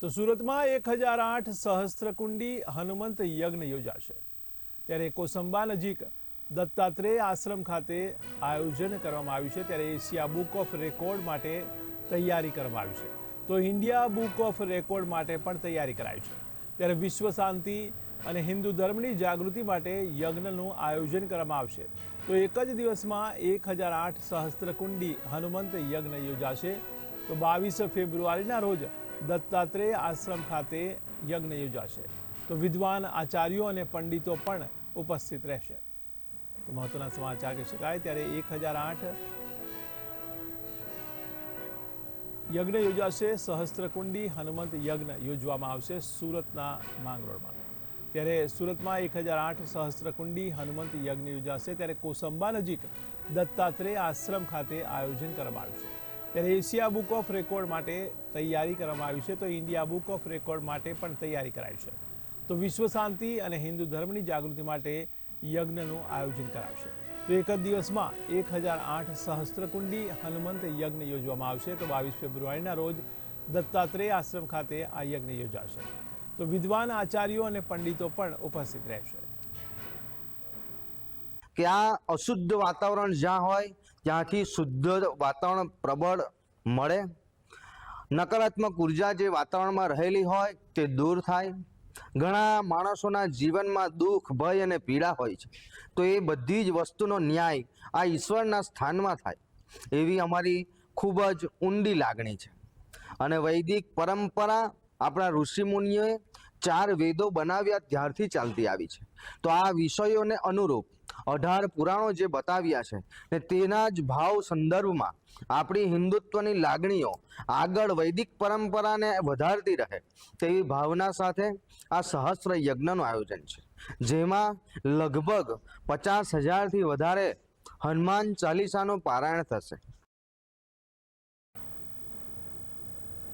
તો સુરતમાં 1008 સહસ્ત્રકુંડી હનુમંત યજ્ઞ યોજાશે। ત્યારે કોસંબા નજીક દત્તાત્રેય આશ્રમ ખાતે આયોજન કરવામાં આવ્યું છે। ત્યારે એશિયા બુક ઓફ રેકોર્ડ માટે તૈયારી કરવામાં આવી છે, તો ઇન્ડિયા બુક ઓફ રેકોર્ડ માટે પણ તૈયારી કરાઈ છે। ત્યારે વિશ્વ શાંતિ અને હિન્દુ ધર્મની જાગૃતિ માટે યજ્ઞનું આયોજન કરવામાં આવશે। તો એક જ દિવસમાં 1008 સહસ્ત્રકુંડી હનુમંત યજ્ઞ યોજાશે। તો 22 ફેબ્રુઆરીના રોજ દત્તાત્રેય આશ્રમ ખાતે યજ્ઞ યોજાશે। તો વિદ્વાન આચાર્યો અને પંડિતો પણ ઉપસ્થિત રહેશે। તો મહત્વના સમાચાર કહી શકાય। ત્યારે 1008 યજ્ઞ યોજાશે। સહસ્ત્રકુંડી હનુમંત યજ્ઞ યોજવામાં આવશે સુરતના માંગરોળમાં। ત્યારે સુરતમાં 1008 સહસ્ત્રકુંડી હનુમંત યજ્ઞ યોજાશે। ત્યારે કોસંબા નજીક દત્તાત્રેય આશ્રમ ખાતે આયોજન કરવામાં આવ્યું છે। ત્યારે એશિયા બુક ઓફ રેકોર્ડ માટે તૈયારી કરવામાં આવી છે, તો ઇન્ડિયા બુક ઓફ રેકોર્ડ માટે પણ તૈયારી કરાઈ છે। તો વિશ્વ શાંતિ અને હિન્દુ ધર્મની જાગૃતિ માટે યજ્ઞનું આયોજન કરાવશે। તો એક જ દિવસમાં 1008 સહસ્ત્રકુંડી હનુમંત યજ્ઞ યોજવામાં આવશે। તો 22 ફેબ્રુઆરીના રોજ દત્તાત્રેય આશ્રમ ખાતે આ યજ્ઞ યોજાશે। તો વિદ્વાન આચાર્યો અને પંડિતો પણ ઉપસ્થિત રહેશે। કે આ અશુદ્ધ વાતાવરણ જ્યાં હોય ત્યાંથી શુદ્ધ વાતાવરણ પ્રબળ મળે, નકારાત્મક ઉર્જા જે વાતાવરણમાં રહેલી હોય તે દૂર થાય। ઘણા માણસોના જીવનમાં દુઃખ, ભય અને પીડા હોય છે, તો એ બધી જ વસ્તુનો ન્યાય આ ઈશ્વરના સ્થાનમાં થાય એવી અમારી ખૂબ જ ઊંડી લાગણી છે। અને વૈદિક પરંપરા આપણા ઋષિમુનિઓએ 4 વેદો બનાવ્યા ત્યારથી ચાલતી આવી છે। તો આ વિષયોને અનુરૂપ 18 પુરાણો જે બતાવ્યા છે ને તેના જ ભાવ સંદર્ભમાં આપણી હિન્દુત્વની લાગણીઓ આગળ વૈદિક પરંપરાને વધારતી રહે તેવી ભાવના સાથે આ સહસ્ત્ર યજ્ઞનું આયોજન છે, જેમાં લગભગ 50,000થી વધારે હનુમાન ચાલીસાનું પારાયણ થશે।